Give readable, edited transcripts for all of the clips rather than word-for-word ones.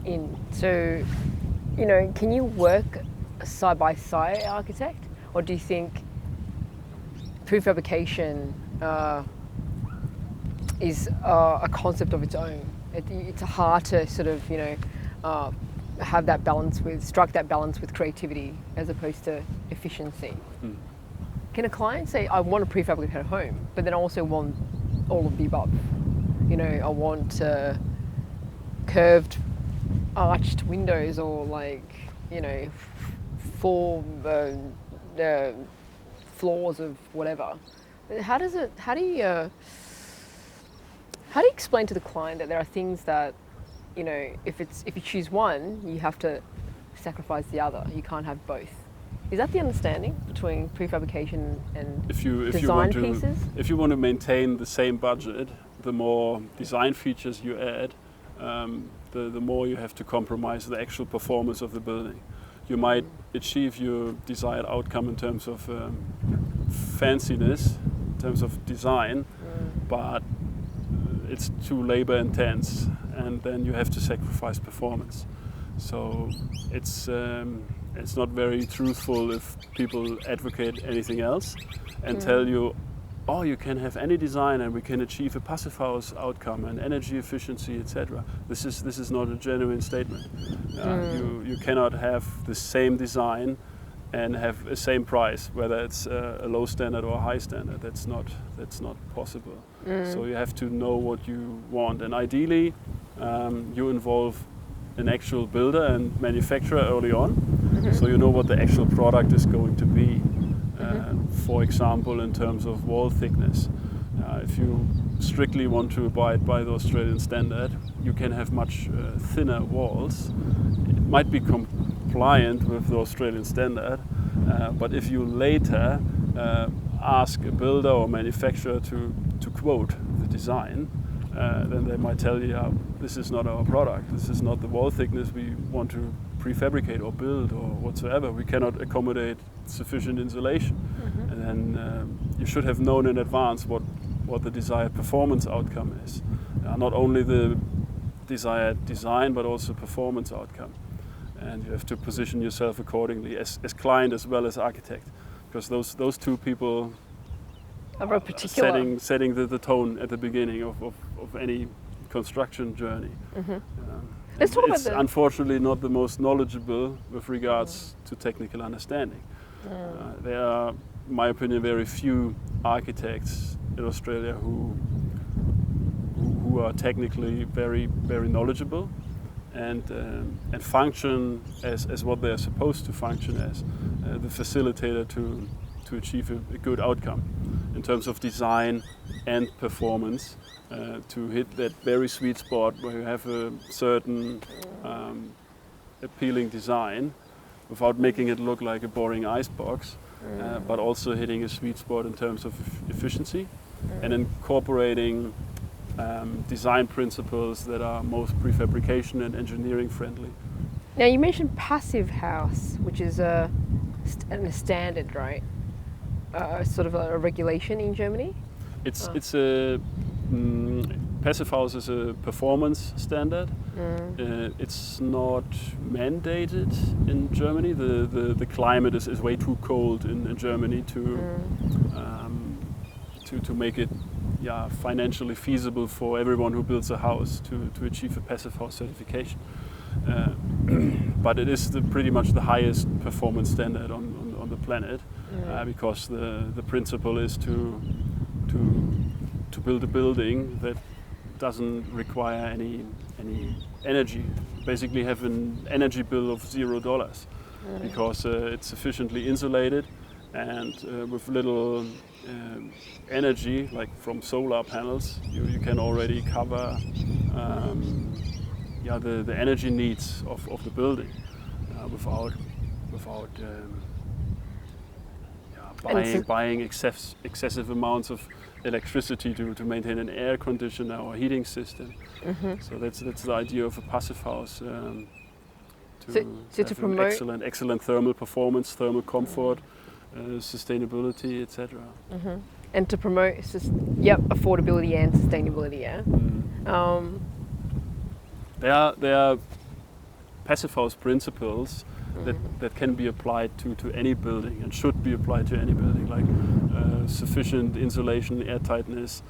in. So, can you work side by side architect, or do you think prefabrication is a concept of its own? It's hard to sort of have that balance strike that balance with creativity as opposed to efficiency. Can a client say, I want a prefabricated home, but then I also want all of the above? I want curved, arched windows, or four floors of whatever. How do you explain to the client that there are things that, if you choose one, you have to sacrifice the other. You can't have both. Is that the understanding between prefabrication and design pieces? If you want to maintain the same budget, the more design features you add, the more you have to compromise the actual performance of the building. You might achieve your desired outcome in terms of fanciness, in terms of design, but it's too labor intense, and then you have to sacrifice performance. So it's not very truthful if people advocate anything else and tell you, oh, you can have any design and we can achieve a passive house outcome and energy efficiency, etc. This is not a genuine statement. You cannot have the same design and have the same price, whether it's a low standard or a high standard. That's not possible. So you have to know what you want, and ideally you involve an actual builder and manufacturer early on, so you know what the actual product is going to be. For example, in terms of wall thickness, if you strictly want to abide by the Australian standard, you can have much thinner walls. It might be compliant with the Australian standard, but if you later ask a builder or manufacturer to quote the design, then they might tell you, this is not our product, this is not the wall thickness we want to prefabricate or build or whatsoever. We cannot accommodate sufficient insulation. And then you should have known in advance what the desired performance outcome is. Not only the desired design, but also performance outcome. And you have to position yourself accordingly as client as well as architect, because those two people are very particular. Setting the tone at the beginning of any construction journey. Let's talk about unfortunately not the most knowledgeable with regards to technical understanding. There are, in my opinion, very few architects in Australia who are technically very, very knowledgeable and function as what they are supposed to function as, the facilitator to achieve a good outcome in terms of design and performance, to hit that very sweet spot where you have a certain appealing design without making it look like a boring icebox, but also hitting a sweet spot in terms of efficiency and incorporating design principles that are most prefabrication and engineering friendly. Now you mentioned passive house, which is a standard, right? Sort of a regulation in Germany? It's a passive house is a performance standard. It's not mandated in Germany. The climate is way too cold in Germany to make it financially feasible for everyone who builds a house to achieve a passive house certification. But it is pretty much the highest performance standard on the planet, because the principle is to build a building that doesn't require any energy. Basically have an energy bill of $0, because it's sufficiently insulated, and with little energy, like from solar panels, you can already cover the energy needs of the building without buying excessive amounts of electricity to maintain an air conditioner or heating system. So that's the idea of a passive house, to promote excellent thermal performance, thermal comfort, sustainability, etc. And to promote affordability and sustainability. There are passive house principles that can be applied to any building and should be applied to any building, like sufficient insulation, airtightness,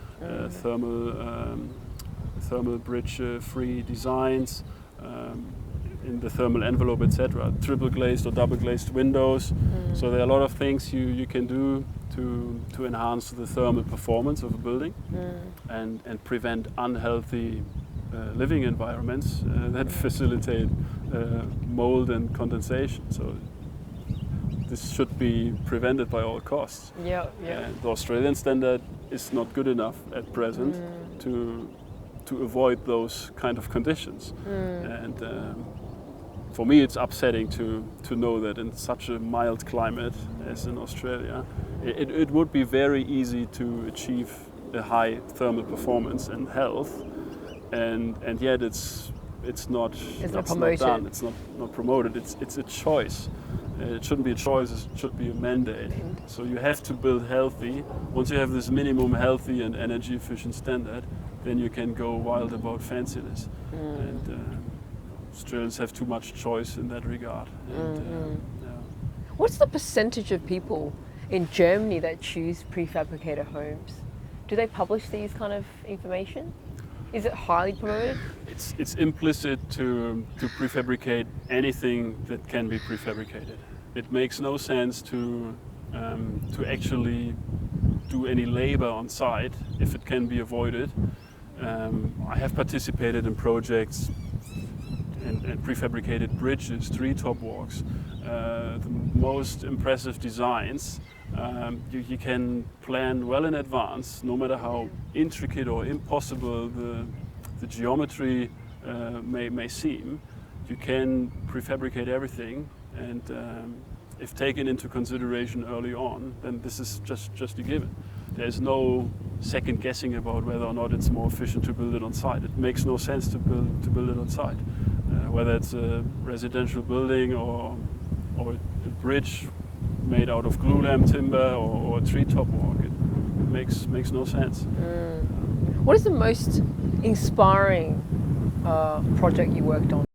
thermal bridge free designs in the thermal envelope, etc. Triple glazed or double glazed windows. So there are a lot of things you can do to enhance the thermal performance of a building and prevent unhealthy living environments that facilitate mold and condensation. So this should be prevented by all costs. Yeah. And the Australian standard is not good enough at present to avoid those kind of conditions. And for me, it's upsetting to know that in such a mild climate as in Australia, it would be very easy to achieve a high thermal performance and health, and yet it's not done. It's not promoted. It's a choice. It shouldn't be a choice. It should be a mandate. So you have to build healthy. Once you have this minimum healthy and energy efficient standard, then you can go wild about fanciness. And Australians have too much choice in that regard. What's the percentage of people in Germany that choose prefabricated homes? Do they publish these kind of information? Is it highly promoted? It's implicit to prefabricate anything that can be prefabricated. It makes no sense to actually do any labor on site if it can be avoided. I have participated in projects and prefabricated bridges, treetop walks, the most impressive designs. You can plan well in advance, no matter how intricate or impossible the geometry may seem. You can prefabricate everything, and if taken into consideration early on, then this is just a given. There's no second guessing about whether or not it's more efficient to build it on site. It makes no sense to build it on site, whether it's a residential building or a bridge made out of glulam timber or a treetop walk. It makes no sense. What is the most inspiring project you worked on?